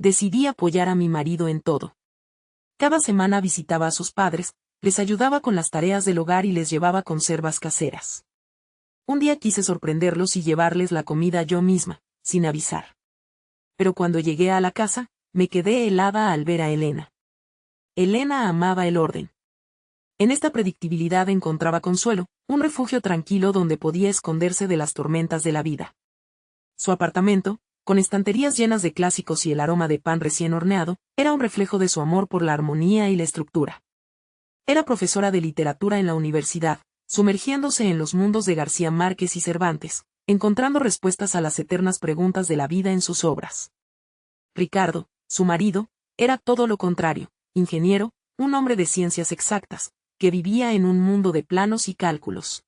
decidí apoyar a mi marido en todo. Cada semana visitaba a sus padres, les ayudaba con las tareas del hogar y les llevaba conservas caseras. Un día quise sorprenderlos y llevarles la comida yo misma, sin avisar. Pero cuando llegué a la casa, me quedé helada al ver a Elena. Elena amaba el orden. En esta predictibilidad encontraba consuelo, un refugio tranquilo donde podía esconderse de las tormentas de la vida. Su apartamento, con estanterías llenas de clásicos y el aroma de pan recién horneado, era un reflejo de su amor por la armonía y la estructura. Era profesora de literatura en la universidad, sumergiéndose en los mundos de García Márquez y Cervantes, encontrando respuestas a las eternas preguntas de la vida en sus obras. Ricardo, su marido, era todo lo contrario, ingeniero, un hombre de ciencias exactas, que vivía en un mundo de planos y cálculos.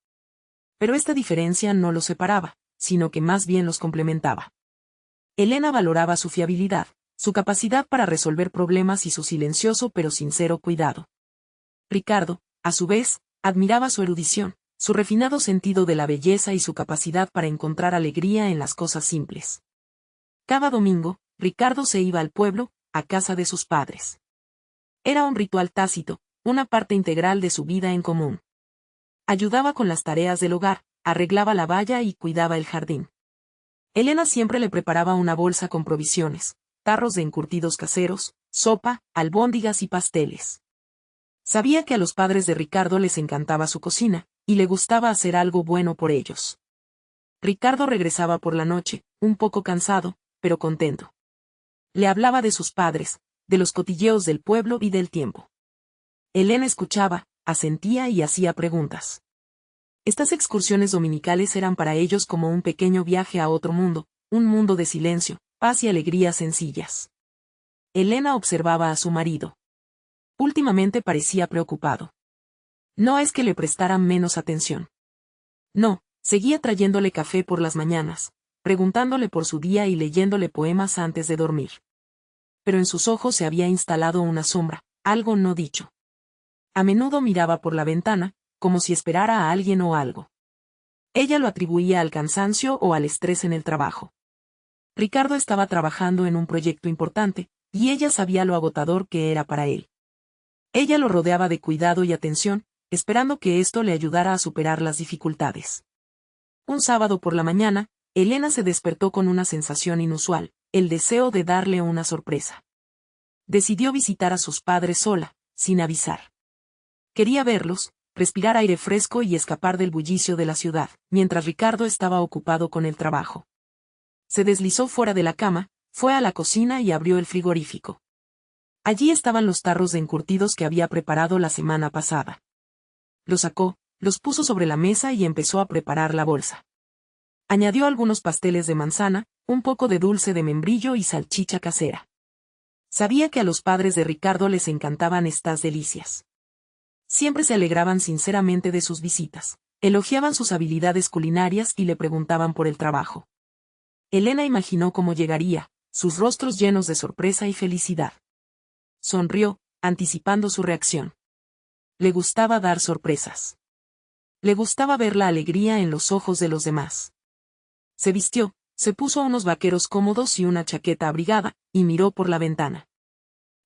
Pero esta diferencia no los separaba, sino que más bien los complementaba. Elena valoraba su fiabilidad, su capacidad para resolver problemas y su silencioso pero sincero cuidado. Ricardo, a su vez, admiraba su erudición, su refinado sentido de la belleza y su capacidad para encontrar alegría en las cosas simples. Cada domingo, Ricardo se iba al pueblo, a casa de sus padres. Era un ritual tácito, una parte integral de su vida en común. Ayudaba con las tareas del hogar, arreglaba la valla y cuidaba el jardín. Elena siempre le preparaba una bolsa con provisiones, tarros de encurtidos caseros, sopa, albóndigas y pasteles. Sabía que a los padres de Ricardo les encantaba su cocina, y le gustaba hacer algo bueno por ellos. Ricardo regresaba por la noche, un poco cansado, pero contento. Le hablaba de sus padres, de los cotilleos del pueblo y del tiempo. Elena escuchaba, asentía y hacía preguntas. Estas excursiones dominicales eran para ellos como un pequeño viaje a otro mundo, un mundo de silencio, paz y alegrías sencillas. Elena observaba a su marido. Últimamente parecía preocupado. No es que le prestaran menos atención. No, seguía trayéndole café por las mañanas, preguntándole por su día y leyéndole poemas antes de dormir. Pero en sus ojos se había instalado una sombra, algo no dicho. A menudo miraba por la ventana, como si esperara a alguien o algo. Ella lo atribuía al cansancio o al estrés en el trabajo. Ricardo estaba trabajando en un proyecto importante, y ella sabía lo agotador que era para él. Ella lo rodeaba de cuidado y atención, esperando que esto le ayudara a superar las dificultades. Un sábado por la mañana, Elena se despertó con una sensación inusual, el deseo de darle una sorpresa. Decidió visitar a sus padres sola, sin avisar. Quería verlos, respirar aire fresco y escapar del bullicio de la ciudad, mientras Ricardo estaba ocupado con el trabajo. Se deslizó fuera de la cama, fue a la cocina y abrió el frigorífico. Allí estaban los tarros de encurtidos que había preparado la semana pasada. Los sacó, los puso sobre la mesa y empezó a preparar la bolsa. Añadió algunos pasteles de manzana, un poco de dulce de membrillo y salchicha casera. Sabía que a los padres de Ricardo les encantaban estas delicias. Siempre se alegraban sinceramente de sus visitas, elogiaban sus habilidades culinarias y le preguntaban por el trabajo. Elena imaginó cómo llegaría, sus rostros llenos de sorpresa y felicidad. Sonrió, anticipando su reacción. Le gustaba dar sorpresas. Le gustaba ver la alegría en los ojos de los demás. Se vistió, se puso unos vaqueros cómodos y una chaqueta abrigada, y miró por la ventana.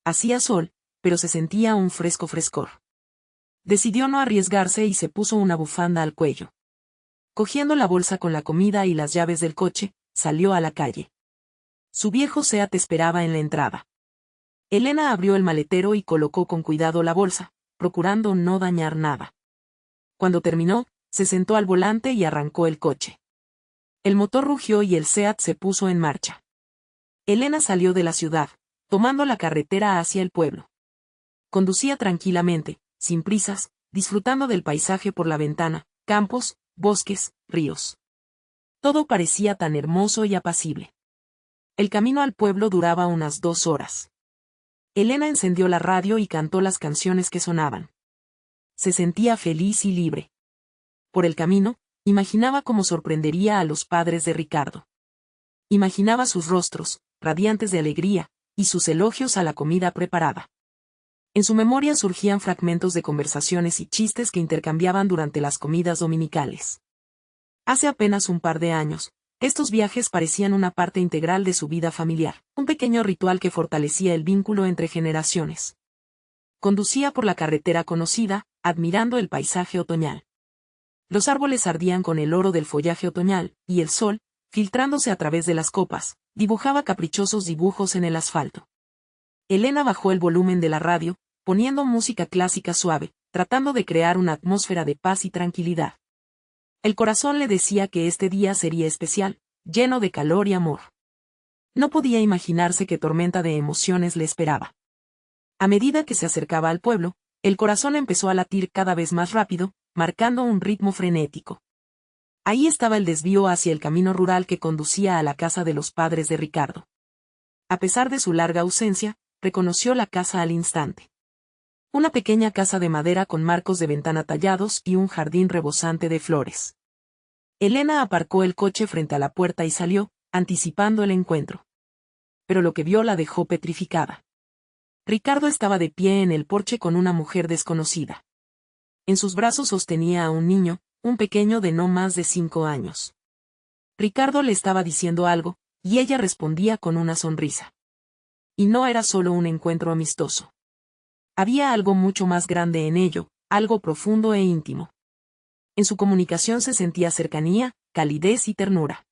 Hacía sol, pero se sentía un fresco frescor. Decidió no arriesgarse y se puso una bufanda al cuello. Cogiendo la bolsa con la comida y las llaves del coche, salió a la calle. Su viejo Seat esperaba en la entrada. Elena abrió el maletero y colocó con cuidado la bolsa, procurando no dañar nada. Cuando terminó, se sentó al volante y arrancó el coche. El motor rugió y el Seat se puso en marcha. Elena salió de la ciudad, tomando la carretera hacia el pueblo. Conducía tranquilamente, sin prisas, disfrutando del paisaje por la ventana, campos, bosques, ríos. Todo parecía tan hermoso y apacible. El camino al pueblo duraba unas 2 horas. Elena encendió la radio y cantó las canciones que sonaban. Se sentía feliz y libre. Por el camino, imaginaba cómo sorprendería a los padres de Ricardo. Imaginaba sus rostros, radiantes de alegría, y sus elogios a la comida preparada. En su memoria surgían fragmentos de conversaciones y chistes que intercambiaban durante las comidas dominicales. Hace apenas un par de años, Estos viajes parecían una parte integral de su vida familiar, un pequeño ritual que fortalecía el vínculo entre generaciones. Conducía por la carretera conocida, admirando el paisaje otoñal. Los árboles ardían con el oro del follaje otoñal, y el sol, filtrándose a través de las copas, dibujaba caprichosos dibujos en el asfalto. Elena bajó el volumen de la radio, poniendo música clásica suave, tratando de crear una atmósfera de paz y tranquilidad. El corazón le decía que este día sería especial, lleno de calor y amor. No podía imaginarse qué tormenta de emociones le esperaba. A medida que se acercaba al pueblo, el corazón empezó a latir cada vez más rápido, marcando un ritmo frenético. Ahí estaba el desvío hacia el camino rural que conducía a la casa de los padres de Ricardo. A pesar de su larga ausencia, reconoció la casa al instante. Una pequeña casa de madera con marcos de ventana tallados y un jardín rebosante de flores. Elena aparcó el coche frente a la puerta y salió, anticipando el encuentro. Pero lo que vio la dejó petrificada. Ricardo estaba de pie en el porche con una mujer desconocida. En sus brazos sostenía a un niño, un pequeño de no más de 5 años. Ricardo le estaba diciendo algo, y ella respondía con una sonrisa. Y no era solo un encuentro amistoso. Había algo mucho más grande en ello, algo profundo e íntimo. En su comunicación se sentía cercanía, calidez y ternura.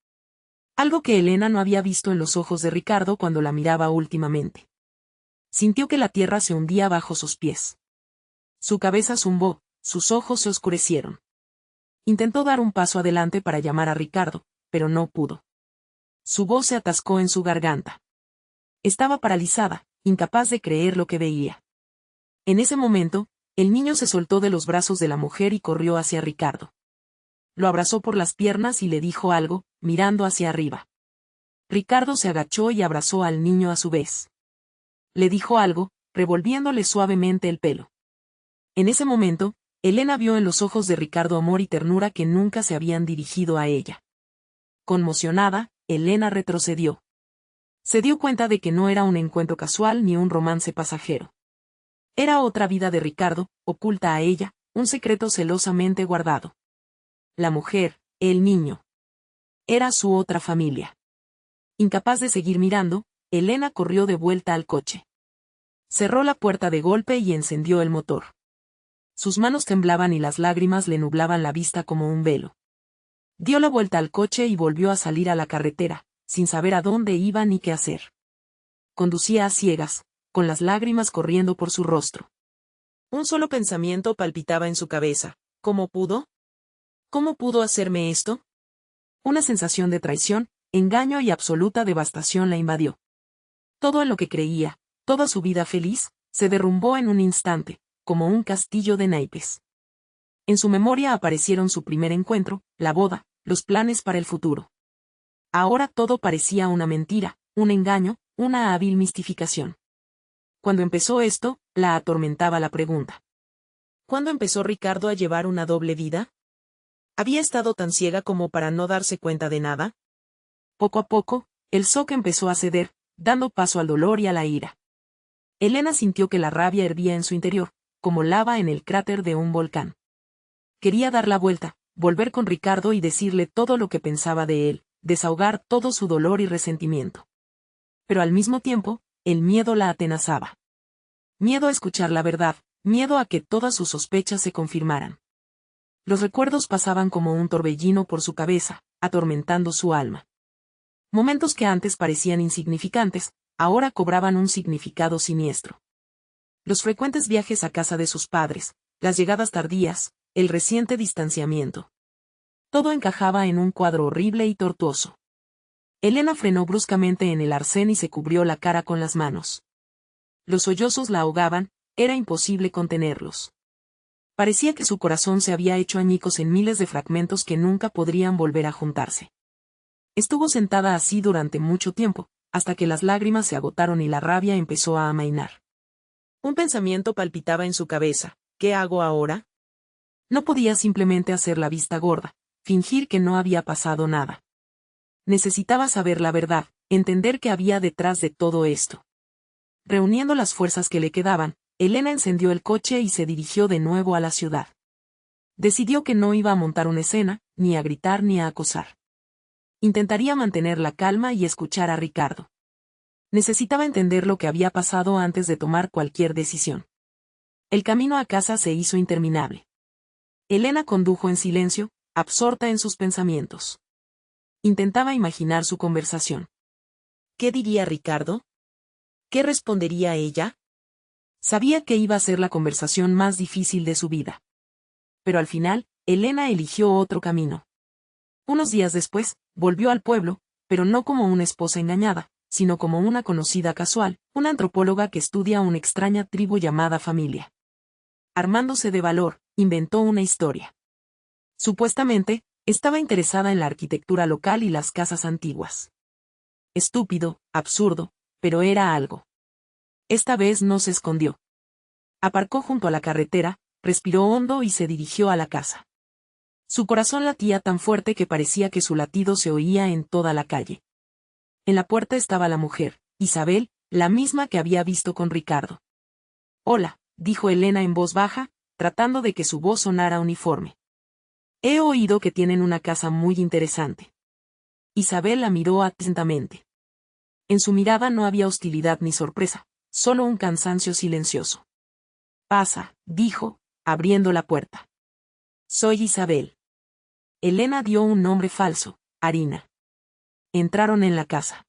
Algo que Elena no había visto en los ojos de Ricardo cuando la miraba últimamente. Sintió que la tierra se hundía bajo sus pies. Su cabeza zumbó, sus ojos se oscurecieron. Intentó dar un paso adelante para llamar a Ricardo, pero no pudo. Su voz se atascó en su garganta. Estaba paralizada, incapaz de creer lo que veía. En ese momento, el niño se soltó de los brazos de la mujer y corrió hacia Ricardo. Lo abrazó por las piernas y le dijo algo, mirando hacia arriba. Ricardo se agachó y abrazó al niño a su vez. Le dijo algo, revolviéndole suavemente el pelo. En ese momento, Elena vio en los ojos de Ricardo amor y ternura que nunca se habían dirigido a ella. Conmocionada, Elena retrocedió. Se dio cuenta de que no era un encuentro casual ni un romance pasajero. Era otra vida de Ricardo, oculta a ella, un secreto celosamente guardado. La mujer, el niño. Era su otra familia. Incapaz de seguir mirando, Elena corrió de vuelta al coche. Cerró la puerta de golpe y encendió el motor. Sus manos temblaban y las lágrimas le nublaban la vista como un velo. Dio la vuelta al coche y volvió a salir a la carretera, sin saber a dónde iba ni qué hacer. Conducía a ciegas, con las lágrimas corriendo por su rostro. Un solo pensamiento palpitaba en su cabeza. ¿Cómo pudo? ¿Cómo pudo hacerme esto? Una sensación de traición, engaño y absoluta devastación la invadió. Todo en lo que creía, toda su vida feliz, se derrumbó en un instante, como un castillo de naipes. En su memoria aparecieron su primer encuentro, la boda, los planes para el futuro. Ahora todo parecía una mentira, un engaño, una hábil mistificación. Cuando empezó esto, la atormentaba la pregunta. ¿Cuándo empezó Ricardo a llevar una doble vida? ¿Había estado tan ciega como para no darse cuenta de nada? Poco a poco, el shock empezó a ceder, dando paso al dolor y a la ira. Elena sintió que la rabia hervía en su interior, como lava en el cráter de un volcán. Quería dar la vuelta, volver con Ricardo y decirle todo lo que pensaba de él, desahogar todo su dolor y resentimiento. Pero al mismo tiempo, el miedo la atenazaba. Miedo a escuchar la verdad, miedo a que todas sus sospechas se confirmaran. Los recuerdos pasaban como un torbellino por su cabeza, atormentando su alma. Momentos que antes parecían insignificantes, ahora cobraban un significado siniestro. Los frecuentes viajes a casa de sus padres, las llegadas tardías, el reciente distanciamiento. Todo encajaba en un cuadro horrible y tortuoso. Elena frenó bruscamente en el arcén y se cubrió la cara con las manos. Los sollozos la ahogaban, era imposible contenerlos. Parecía que su corazón se había hecho añicos en miles de fragmentos que nunca podrían volver a juntarse. Estuvo sentada así durante mucho tiempo, hasta que las lágrimas se agotaron y la rabia empezó a amainar. Un pensamiento palpitaba en su cabeza. ¿Qué hago ahora? No podía simplemente hacer la vista gorda, fingir que no había pasado nada. Necesitaba saber la verdad, entender qué había detrás de todo esto. Reuniendo las fuerzas que le quedaban, Elena encendió el coche y se dirigió de nuevo a la ciudad. Decidió que no iba a montar una escena, ni a gritar ni a acosar. Intentaría mantener la calma y escuchar a Ricardo. Necesitaba entender lo que había pasado antes de tomar cualquier decisión. El camino a casa se hizo interminable. Elena condujo en silencio, absorta en sus pensamientos. Intentaba imaginar su conversación. ¿Qué diría Ricardo? ¿Qué respondería ella? Sabía que iba a ser la conversación más difícil de su vida. Pero al final, Elena eligió otro camino. Unos días después, volvió al pueblo, pero no como una esposa engañada, sino como una conocida casual, una antropóloga que estudia una extraña tribu llamada familia. Armándose de valor, inventó una historia. Supuestamente, estaba interesada en la arquitectura local y las casas antiguas. Estúpido, absurdo, pero era algo. Esta vez no se escondió. Aparcó junto a la carretera, respiró hondo y se dirigió a la casa. Su corazón latía tan fuerte que parecía que su latido se oía en toda la calle. En la puerta estaba la mujer, Isabel, la misma que había visto con Ricardo. «Hola», dijo Elena en voz baja, tratando de que su voz sonara uniforme. «He oído que tienen una casa muy interesante». Isabel la miró atentamente. En su mirada no había hostilidad ni sorpresa, solo un cansancio silencioso. «Pasa», dijo, abriendo la puerta. «Soy Isabel». Elena dio un nombre falso, Arina. Entraron en la casa.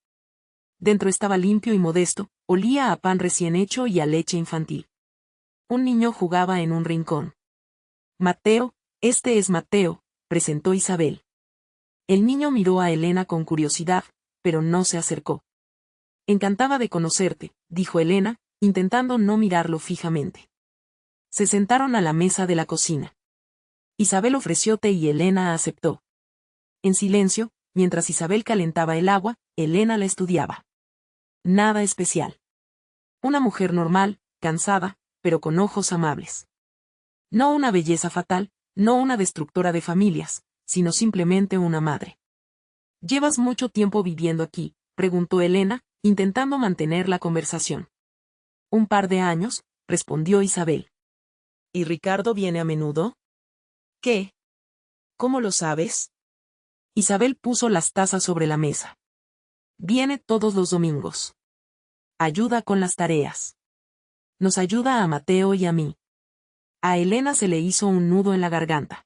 Dentro estaba limpio y modesto, olía a pan recién hecho y a leche infantil. Un niño jugaba en un rincón. «Mateo, este es Mateo», presentó Isabel. El niño miró a Elena con curiosidad, pero no se acercó. «Encantada de conocerte», dijo Elena, intentando no mirarlo fijamente. Se sentaron a la mesa de la cocina. Isabel ofreció té y Elena aceptó. En silencio, mientras Isabel calentaba el agua, Elena la estudiaba. Nada especial. Una mujer normal, cansada, pero con ojos amables. No una belleza fatal, no una destructora de familias, sino simplemente una madre. «¿Llevas mucho tiempo viviendo aquí?», preguntó Elena, intentando mantener la conversación. «Un par de años», respondió Isabel. «¿Y Ricardo viene a menudo?» «¿Qué? ¿Cómo lo sabes?» Isabel puso las tazas sobre la mesa. «Viene todos los domingos. Ayuda con las tareas. Nos ayuda a Mateo y a mí». A Elena se le hizo un nudo en la garganta.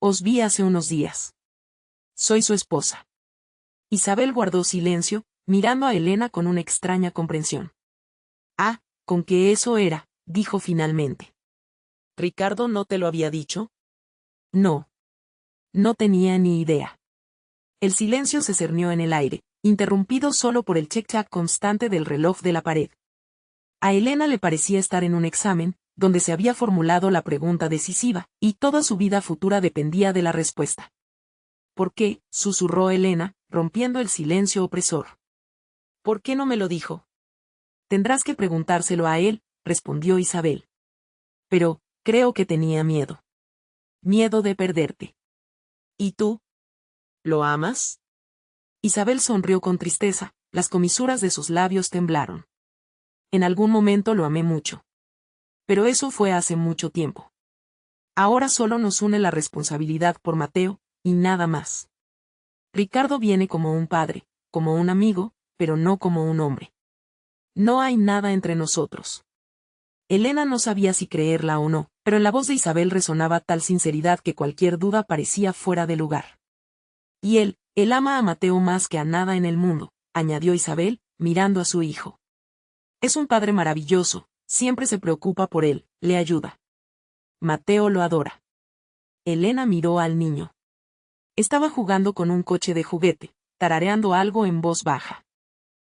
«Os vi hace unos días. Soy su esposa». Isabel guardó silencio, mirando a Elena con una extraña comprensión. «Ah, con que eso era», dijo finalmente. «¿Ricardo no te lo había dicho?» «No. No tenía ni idea». El silencio se cernió en el aire, interrumpido solo por el check-chack constante del reloj de la pared. A Elena le parecía estar en un examen, donde se había formulado la pregunta decisiva, y toda su vida futura dependía de la respuesta. «¿Por qué?», susurró Elena, rompiendo el silencio opresor. «¿Por qué no me lo dijo?» «Tendrás que preguntárselo a él», respondió Isabel. «Pero, creo que tenía miedo. Miedo de perderte». «¿Y tú? ¿Lo amas?» Isabel sonrió con tristeza, las comisuras de sus labios temblaron. «En algún momento lo amé mucho. Pero eso fue hace mucho tiempo. Ahora solo nos une la responsabilidad por Mateo, y nada más. Ricardo viene como un padre, como un amigo, pero no como un hombre. No hay nada entre nosotros». Elena no sabía si creerla o no, pero en la voz de Isabel resonaba tal sinceridad que cualquier duda parecía fuera de lugar. «Y él ama a Mateo más que a nada en el mundo», añadió Isabel, mirando a su hijo. «Es un padre maravilloso, siempre se preocupa por él, le ayuda. Mateo lo adora». Elena miró al niño. Estaba jugando con un coche de juguete, tarareando algo en voz baja.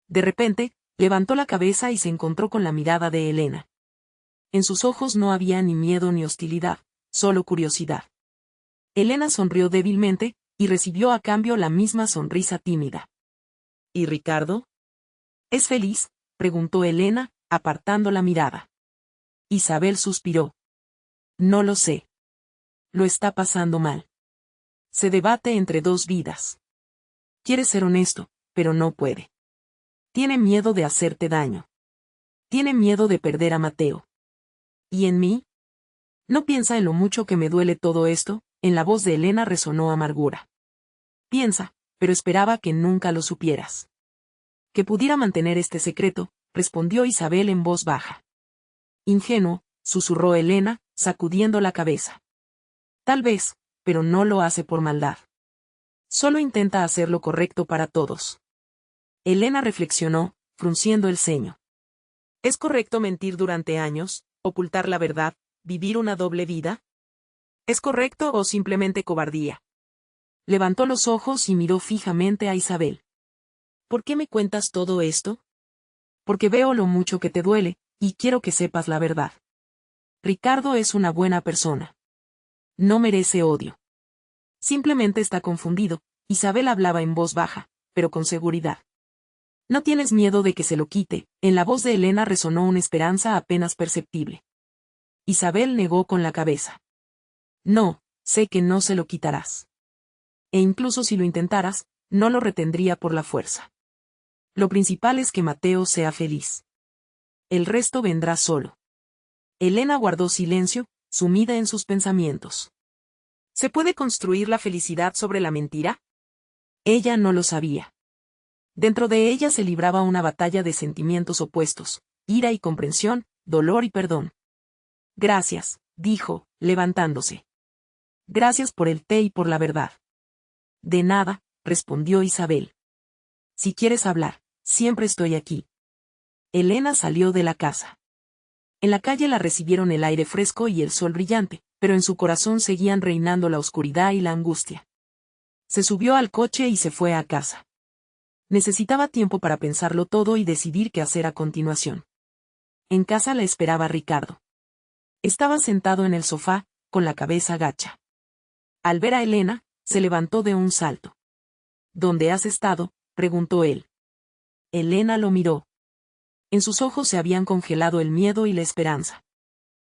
De repente, levantó la cabeza y se encontró con la mirada de Elena. En sus ojos no había ni miedo ni hostilidad, solo curiosidad. Elena sonrió débilmente, y recibió a cambio la misma sonrisa tímida. «¿Y Ricardo? ¿Es feliz?», preguntó Elena, apartando la mirada. Isabel suspiró. «No lo sé. Lo está pasando mal. Se debate entre dos vidas. Quiere ser honesto, pero no puede. Tiene miedo de hacerte daño. Tiene miedo de perder a Mateo. ¿Y en mí? ¿No piensa en lo mucho que me duele todo esto?», en la voz de Elena resonó amargura. «Piensa, pero esperaba que nunca lo supieras. Que pudiera mantener este secreto, respondió Isabel en voz baja. Ingenuo, susurró Elena, sacudiendo la cabeza. Tal vez, pero no lo hace por maldad. Solo intenta hacer lo correcto para todos. Elena reflexionó, frunciendo el ceño. ¿Es correcto mentir durante años, ocultar la verdad, vivir una doble vida? ¿Es correcto o simplemente cobardía? Levantó los ojos y miró fijamente a Isabel. ¿Por qué me cuentas todo esto? Porque veo lo mucho que te duele, y quiero que sepas la verdad. Ricardo es una buena persona. No merece odio. Simplemente está confundido. Isabel hablaba en voz baja, pero con seguridad. No tienes miedo de que se lo quite. En la voz de Elena resonó una esperanza apenas perceptible. Isabel negó con la cabeza. No, sé que no se lo quitarás. E incluso si lo intentaras, no lo retendría por la fuerza. Lo principal es que Mateo sea feliz. El resto vendrá solo. Elena guardó silencio, sumida en sus pensamientos. ¿Se puede construir la felicidad sobre la mentira? Ella no lo sabía. Dentro de ella se libraba una batalla de sentimientos opuestos, ira y comprensión, dolor y perdón. Gracias, dijo, levantándose. Gracias por el té y por la verdad. De nada, respondió Isabel. Si quieres hablar, siempre estoy aquí. Elena salió de la casa. En la calle la recibieron el aire fresco y el sol brillante, pero en su corazón seguían reinando la oscuridad y la angustia. Se subió al coche y se fue a casa. Necesitaba tiempo para pensarlo todo y decidir qué hacer a continuación. En casa la esperaba Ricardo. Estaba sentado en el sofá, con la cabeza gacha. Al ver a Elena, se levantó de un salto. ¿Dónde has estado?, preguntó él. Elena lo miró. En sus ojos se habían congelado el miedo y la esperanza.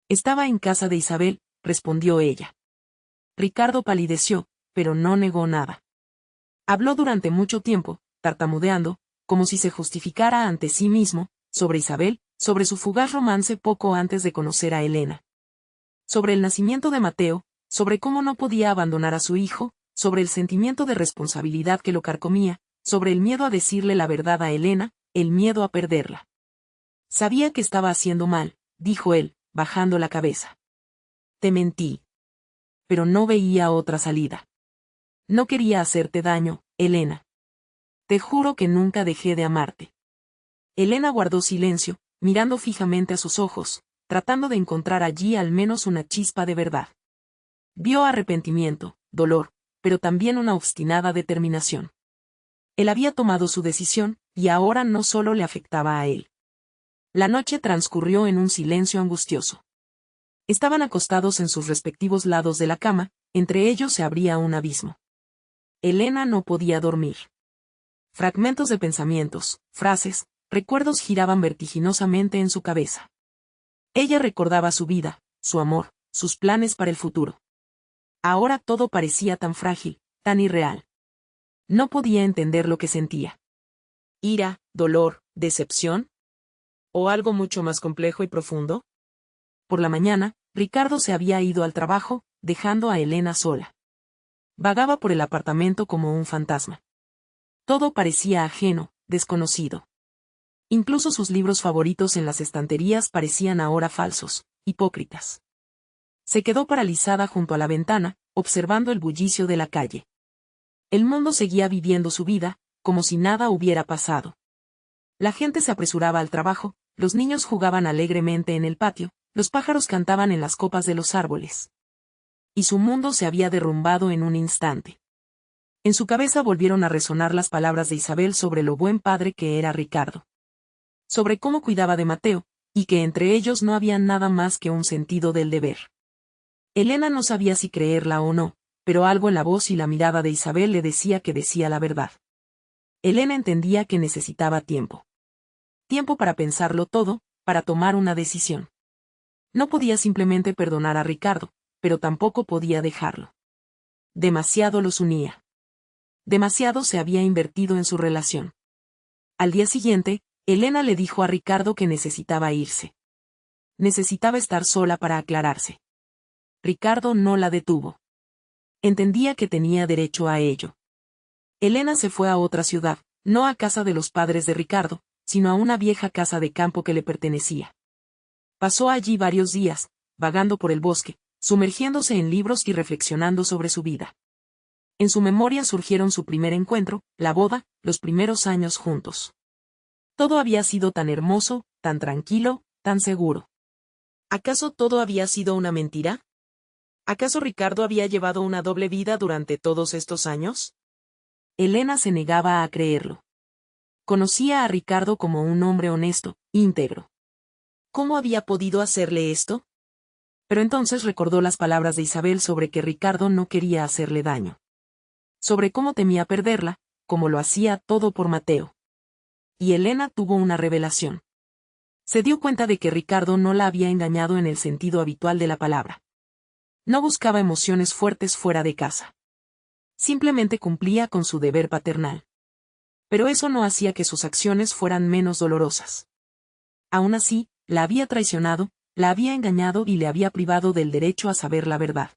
Estaba en casa de Isabel, respondió ella. Ricardo palideció, pero no negó nada. Habló durante mucho tiempo, tartamudeando, como si se justificara ante sí mismo, sobre Isabel, sobre su fugaz romance poco antes de conocer a Elena. Sobre el nacimiento de Mateo, sobre cómo no podía abandonar a su hijo, sobre el sentimiento de responsabilidad que lo carcomía, sobre el miedo a decirle la verdad a Elena, el miedo a perderla. Sabía que estaba haciendo mal, dijo él, bajando la cabeza. Te mentí. Pero no veía otra salida. No quería hacerte daño, Elena. Te juro que nunca dejé de amarte. Elena guardó silencio, mirando fijamente a sus ojos, tratando de encontrar allí al menos una chispa de verdad. Vio arrepentimiento, dolor, pero también una obstinada determinación. Él había tomado su decisión, y ahora no solo le afectaba a él. La noche transcurrió en un silencio angustioso. Estaban acostados en sus respectivos lados de la cama, entre ellos se abría un abismo. Elena no podía dormir. Fragmentos de pensamientos, frases, recuerdos giraban vertiginosamente en su cabeza. Ella recordaba su vida, su amor, sus planes para el futuro. Ahora todo parecía tan frágil, tan irreal. No podía entender lo que sentía. ¿Ira, dolor, decepción? ¿O algo mucho más complejo y profundo? Por la mañana, Ricardo se había ido al trabajo, dejando a Elena sola. Vagaba por el apartamento como un fantasma. Todo parecía ajeno, desconocido. Incluso sus libros favoritos en las estanterías parecían ahora falsos, hipócritas. Se quedó paralizada junto a la ventana, observando el bullicio de la calle. El mundo seguía viviendo su vida, como si nada hubiera pasado. La gente se apresuraba al trabajo, los niños jugaban alegremente en el patio, los pájaros cantaban en las copas de los árboles. Y su mundo se había derrumbado en un instante. En su cabeza volvieron a resonar las palabras de Isabel sobre lo buen padre que era Ricardo. Sobre cómo cuidaba de Mateo, y que entre ellos no había nada más que un sentido del deber. Elena no sabía si creerla o no, pero algo en la voz y la mirada de Isabel le decía que decía la verdad. Elena entendía que necesitaba tiempo. Tiempo para pensarlo todo, para tomar una decisión. No podía simplemente perdonar a Ricardo, pero tampoco podía dejarlo. Demasiado los unía. Demasiado se había invertido en su relación. Al día siguiente, Elena le dijo a Ricardo que necesitaba irse. Necesitaba estar sola para aclararse. Ricardo no la detuvo. Entendía que tenía derecho a ello. Elena se fue a otra ciudad, no a casa de los padres de Ricardo, sino a una vieja casa de campo que le pertenecía. Pasó allí varios días, vagando por el bosque, sumergiéndose en libros y reflexionando sobre su vida. En su memoria surgieron su primer encuentro, la boda, los primeros años juntos. Todo había sido tan hermoso, tan tranquilo, tan seguro. ¿Acaso todo había sido una mentira? ¿Acaso Ricardo había llevado una doble vida durante todos estos años? Elena se negaba a creerlo. Conocía a Ricardo como un hombre honesto, íntegro. ¿Cómo había podido hacerle esto? Pero entonces recordó las palabras de Isabel sobre que Ricardo no quería hacerle daño. Sobre cómo temía perderla, como lo hacía todo por Mateo. Y Elena tuvo una revelación. Se dio cuenta de que Ricardo no la había engañado en el sentido habitual de la palabra. No buscaba emociones fuertes fuera de casa. Simplemente cumplía con su deber paternal. Pero eso no hacía que sus acciones fueran menos dolorosas. Aún así, la había traicionado, la había engañado y le había privado del derecho a saber la verdad.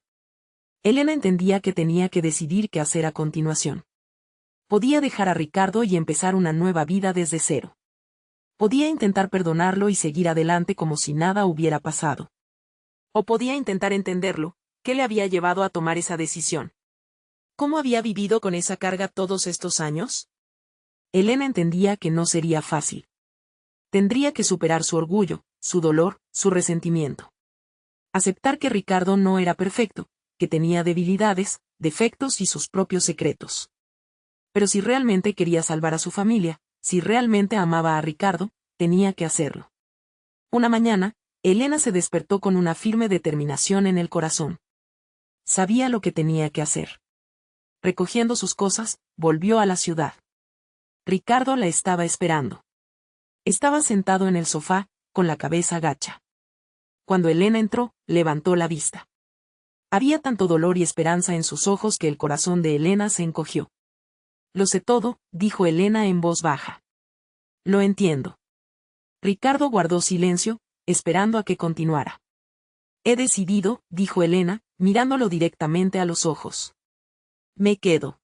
Elena entendía que tenía que decidir qué hacer a continuación. Podía dejar a Ricardo y empezar una nueva vida desde cero. Podía intentar perdonarlo y seguir adelante como si nada hubiera pasado. O podía intentar entenderlo, qué le había llevado a tomar esa decisión. ¿Cómo había vivido con esa carga todos estos años? Elena entendía que no sería fácil. Tendría que superar su orgullo, su dolor, su resentimiento. Aceptar que Ricardo no era perfecto, que tenía debilidades, defectos y sus propios secretos. Pero si realmente quería salvar a su familia, si realmente amaba a Ricardo, tenía que hacerlo. Una mañana, Elena se despertó con una firme determinación en el corazón. Sabía lo que tenía que hacer. Recogiendo sus cosas, volvió a la ciudad. Ricardo la estaba esperando. Estaba sentado en el sofá, con la cabeza gacha. Cuando Elena entró, levantó la vista. Había tanto dolor y esperanza en sus ojos que el corazón de Elena se encogió. Lo sé todo, dijo Elena en voz baja. Lo entiendo. Ricardo guardó silencio, esperando a que continuara. He decidido, dijo Elena, mirándolo directamente a los ojos. Me quedo.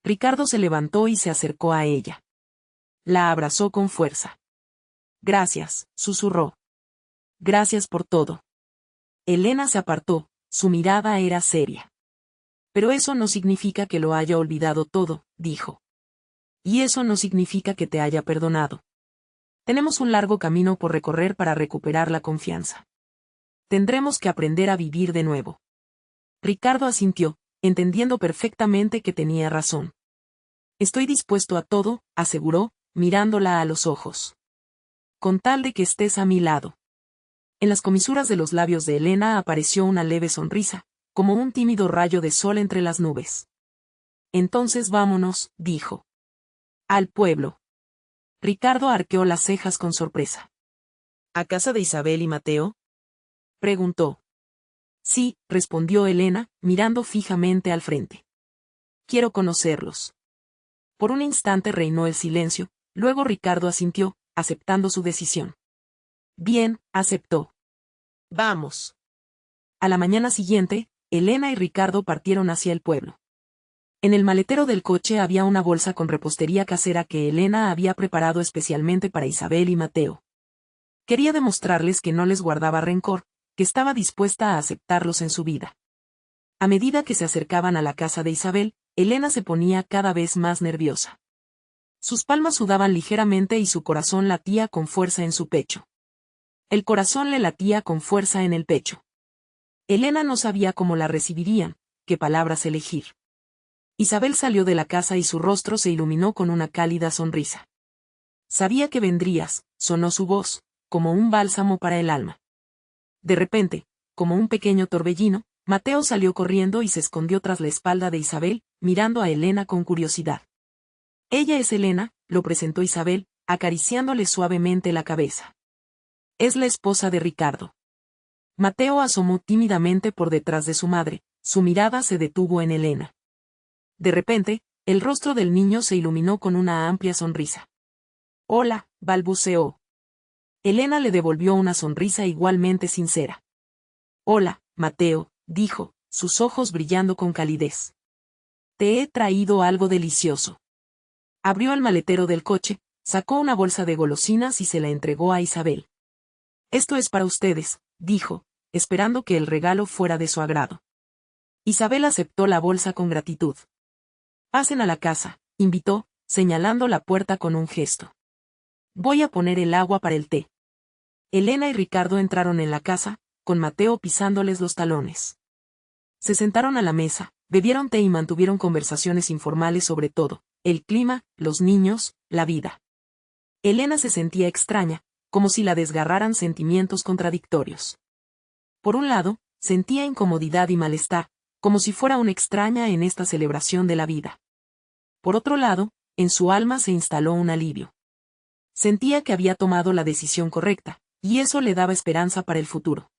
Ricardo se levantó y se acercó a ella. La abrazó con fuerza. Gracias, susurró. Gracias por todo. Elena se apartó, su mirada era seria. Pero eso no significa que lo haya olvidado todo, dijo. Y eso no significa que te haya perdonado. Tenemos un largo camino por recorrer para recuperar la confianza. Tendremos que aprender a vivir de nuevo. Ricardo asintió, entendiendo perfectamente que tenía razón. Estoy dispuesto a todo, aseguró, mirándola a los ojos. Con tal de que estés a mi lado. En las comisuras de los labios de Elena apareció una leve sonrisa, como un tímido rayo de sol entre las nubes. Entonces vámonos, dijo. Al pueblo. Ricardo arqueó las cejas con sorpresa. ¿A casa de Isabel y Mateo? Preguntó. Sí, respondió Elena, mirando fijamente al frente. Quiero conocerlos. Por un instante reinó el silencio, luego Ricardo asintió, aceptando su decisión. Bien, aceptó. Vamos. A la mañana siguiente, Elena y Ricardo partieron hacia el pueblo. En el maletero del coche había una bolsa con repostería casera que Elena había preparado especialmente para Isabel y Mateo. Quería demostrarles que no les guardaba rencor, que estaba dispuesta a aceptarlos en su vida. A medida que se acercaban a la casa de Isabel, Elena se ponía cada vez más nerviosa. Sus palmas sudaban ligeramente y su corazón latía con fuerza en su pecho. El corazón le latía con fuerza en el pecho. Elena no sabía cómo la recibirían, qué palabras elegir. Isabel salió de la casa y su rostro se iluminó con una cálida sonrisa. Sabía que vendrías, sonó su voz, como un bálsamo para el alma. De repente, como un pequeño torbellino, Mateo salió corriendo y se escondió tras la espalda de Isabel, mirando a Elena con curiosidad. Ella es Elena, lo presentó Isabel, acariciándole suavemente la cabeza. Es la esposa de Ricardo. Mateo asomó tímidamente por detrás de su madre, su mirada se detuvo en Elena. De repente, el rostro del niño se iluminó con una amplia sonrisa. Hola, balbuceó. Elena le devolvió una sonrisa igualmente sincera. Hola, Mateo, dijo, sus ojos brillando con calidez. Te he traído algo delicioso. Abrió el maletero del coche, sacó una bolsa de golosinas y se la entregó a Isabel. Esto es para ustedes, dijo, esperando que el regalo fuera de su agrado. Isabel aceptó la bolsa con gratitud. Pasen a la casa, invitó, señalando la puerta con un gesto. Voy a poner el agua para el té. Elena y Ricardo entraron en la casa, con Mateo pisándoles los talones. Se sentaron a la mesa, bebieron té y mantuvieron conversaciones informales sobre todo, el clima, los niños, la vida. Elena se sentía extraña, como si la desgarraran sentimientos contradictorios. Por un lado, sentía incomodidad y malestar, como si fuera una extraña en esta celebración de la vida. Por otro lado, en su alma se instaló un alivio. Sentía que había tomado la decisión correcta, y eso le daba esperanza para el futuro.